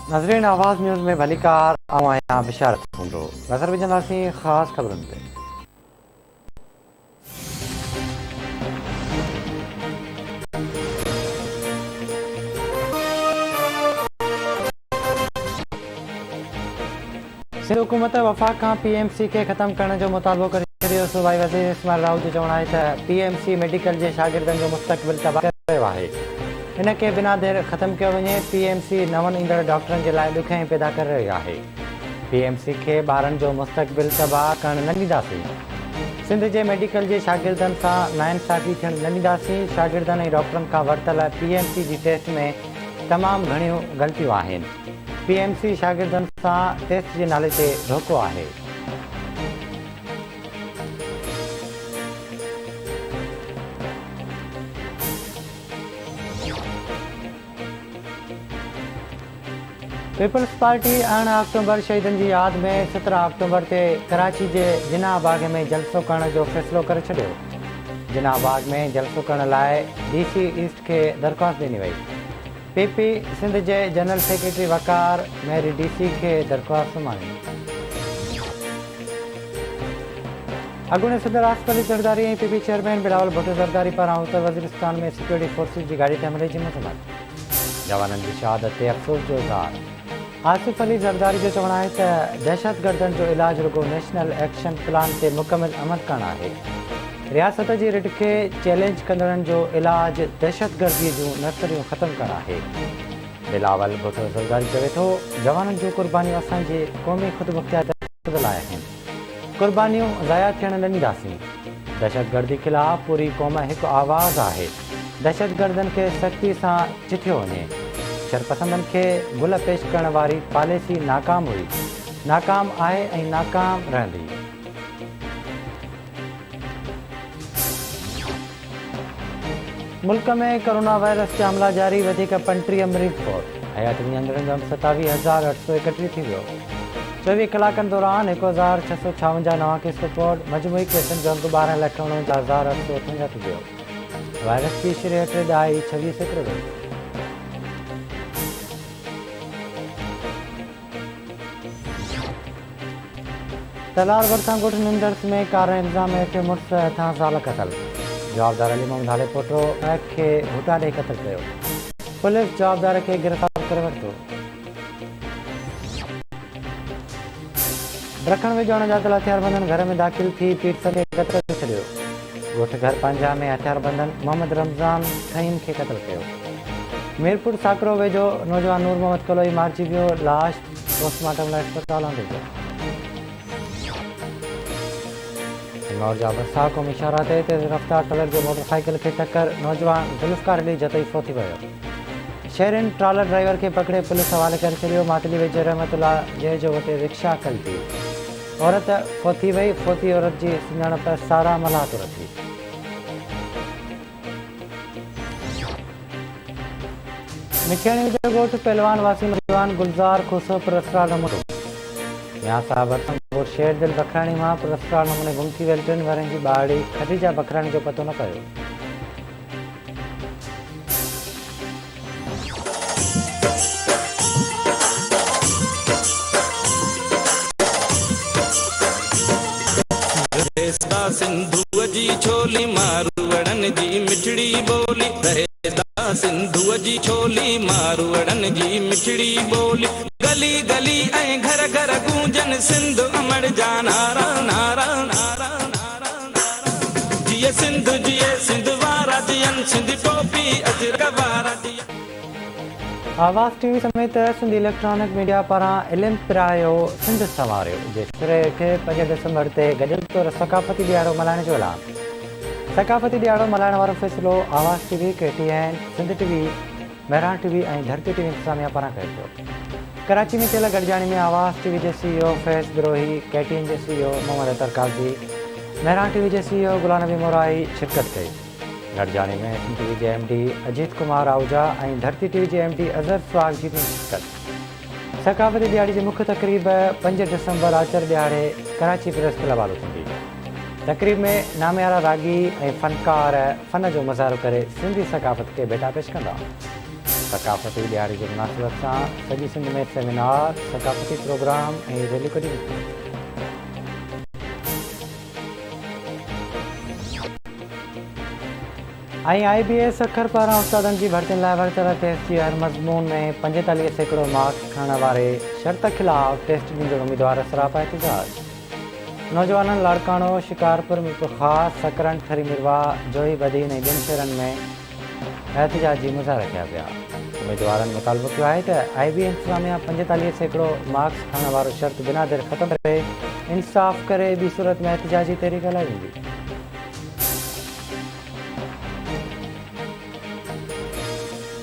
नाज़रीन, आवाज़ न्यूज़ में भलीकार आया बिशारत हूंदो। नज़र विझंदासीं ख़ासि ख़बरुनि ते। सिंध हुकूमत वफ़ाक़ खां PMC खे ख़तमु करण जो मुतालबो करे छॾियो। सूबाई वज़ीर इस्माइल राउ जो चवणु आहे त PMC मेडिकल जे शागिर्दनि जो मुस्तक़बिल तबाह करे रहियो आहे। इन खे बिना देरि ख़तमु कयो वञे। PMC नवनि ईंदड़ डॉक्टरनि जे लाइ ॾुखियाई पैदा करे रही आहे। PMC खे ॿारनि जो मुस्तक़बिल तबाह करणु न ॾींदासीं। सिंध जे मेडिकल जे शागिर्दनि सां नाइंसाफ़ी थियणु न ॾींदासीं। शागिर्दनि ऐं डॉक्टरनि खां वरितल PMC जी टेस्ट में तमामु घणियूं ग़लतियूं आहिनि। PMC शागिर्दनि सां टेस्ट जे नाले ते धोखो आहे। पीपल्स पार्टी 8 अक्टूबर शहीदनि जी यादि में 17 अक्टूबर ते कराची जे जिन्ना बाग में जलसो करण जो फ़ैसिलो करे छॾियो। जिन्ना बाग में जलसो करण लाइ DC ईस्ट खे दरख़्वास्त ॾिनी वई। PP सिंध जे जनरल सेक्रेटरी वकार मेरी DC खे दरख़्वास्त सुम्हारी। अॻूणे सदर आसिफ अली ज़रदारी ऐं PP चेयरमैन बिलावल भुट्टो ज़रदारी पारां उत्तर वज़ीरिस्तान में सिक्योरिटी फोर्सिस जी गाड़ी ते हमले जी मज़म्मत। जवाननि जी शहादत ते अफ़सोस जो इज़हार। आसिफ अली ज़रदारी जो चवणु आहे त दहशतगर्दनि जो इलाजु रुगो नेशनल एक्शन प्लान ते मुकमिल अमल करणु आहे। रियासत जी रिट खे चैलेंज कंदड़नि जो इलाजु दहशतगर्दीअ जूं नर्सरियूं ख़तमु करणु आहे। बिलावल भुट्टो ज़रदारी चवे थो, जवाननि जूं क़ुर्बानियूं असांजे क़ौमी ख़ुदमुख्तियार लाइ आहिनि। क़ुर्बानियूं ज़ाया थियणु न ॾींदासीं। दहशतगर्दी ख़िलाफ़ पूरी क़ौम हिकु आवाज़ आहे। दहशतगर्दनि खे सख़्ती सां चिठियो वञे। शरपसंदनि खे गुल पेश करण वारी पॉलिसी नाकाम हुई, नाकाम आहे ऐं नाकाम रहंदी। मुल्क में कोरोना वायरस जा मामला जारी, वधीक 35 मरीज़ फौत। हयाती विञाईंदड़नि जो 27,831 थी वियो। 24 कलाकनि दौरान 1,656 नवां केस रिपोर्ट। मजमूई केसनि जो अंक 12,49,858 थी वियो। वायरस की शरीहत 26 सेकड़ो रही। तलार वरसां ॻोठ निंदर्स में कार इल्ज़ाम हेठि मुड़ुस हथां ज़ाल क़तल। जवाबदार अली मोहम्मद हाले पोटो खे भुटा ॾेई क़तल कयो। पुलिस जवाबदार खे गिरफ़्तार करे वरितो। ॾखण वेझो अणॼातल हथियारबंदनि घर में दाख़िल थी पीट खे क़तल करे छॾियो। ॻोठ घर पंजा में हथियारबंदनि मोहम्मद रमज़ान खईम खे क़तल कयो। मीरपुर साकरो वेझो नौजवान नूर मोहम्मद कलोई मारिजी वियो। लाश पोस्टमार्टम लाइ अस्पताल आंदी वियो। सिंगौर जा भरिसां क़ौमी शाहरा ते तेज़ रफ़्तार ट्रालर जो मोटरसाइकिल खे टक्कर। नौजवान ज़ुल्फ़कार अली जतई फोती वियो। शहरिन ट्रालर ड्राइवर खे पकड़े पुलिस हवाले करे छॾियो। मातली वेझे रहमतुल्ला जय जो वटि रिक्शा कल्टी। औरत फोती वई। फोती औरत जी सुञाणप सारा मल्हातुर थी। मिठियाणी जो ॻोठ पहलवान वासी नौजवान गुलज़ार खुसो पुरस्कार नमूनो। यहाँ साहब ॻोठ शेर दिल बखराणी मां पुरस्कार नमूने गुम थी वियल 3 वरनि जी ॿारड़ी खदीजा बखराणी जो पतो न पियो। सिंधुअ जी छोली मारवड़न जी मिठड़ी बोली। सिंधुअ जी छोली मारवड़न जी मिठड़ी बोली। गली गली ऐं घर घर गूंजन सिंध अमर जा नारा नारा नारा नारा नारा। जिए सिंध जिए सिंध वारा जियन सिंध टोपी अजरक वारा जियन। आवाज़ TV समेत सिंध इलेक्ट्रॉनिक मीडिया पारां इल्म पिरायो सिंध संवारियो जे सिरे हेठि 5 दिसंबर ते गॾियल तौरु सकाफ़ती ॾियारो मल्हाइण जो ऐलान। सकाफ़ती ॾियारो मल्हाइण वारो फ़ैसिलो आवाज़ TV, KTN, Sindh TV, Mehran TV ऐं धरती TV इंतिज़ामिया पारां कयो वियो। कराची में थियल गॾिजाणी में आवाज़ TV जे CEO फैज़ बिरोही, KTN जे CEO मोहम्मद अतर काज़ी, मेहरान TV जे CEO गुलाम नबी मोराई शिरकत कई। गॾिजाणी में सिंध TV जे MD अजीत कुमार आहूजा ऐं धरती TV जे MD अज़हर सुहाग जी पिणु शिरकत। सकाफ़ती ॾियारी जी मुख्य तक़रीब 5 दिसंबर आचर ॾियारे कराची प्रेस क्लब हलो थींदी। तकरीब में नामियारा रागी ऐं फनकार फन जो मुज़ाहिरो करे सिंधी सकाफ़त के बेटा पेश कंदा। सकाफ़ती ॾियारी जे मुनासिबत सां सॼी सिंध में सेमिनार, सकाफ़ती प्रोग्राम ऐं रैलियूं कढी वेंदियूं। IBS अखर पारां उस्तादनि जी भर्तियुनि लाइ वरितल टेस्ट जी हर मज़मून में 45% मार्क्स खणण वारे शर्त ख़िलाफ़ टेस्ट ॾींदड़ उम्मीदवार सरापा एहतिजाज। नौजवाननि लाड़काणो, शिकारपुर, मीरपुरख़ास, सकरन, थरी मिरवा, जोई बदीन ऐं ॿियनि शहरनि में एहतिजाज जी मुज़ाहिरा कया विया। उम्मीदवारनि मुतालबो कयो आहे त IB इंतिज़ामिया 45% मार्क्स खणण वारो शर्त बिना देरि ख़तमु करे इंसाफ़ करे ॿी सूरत में एहतिजाजी तहरीक हलाई वेंदी।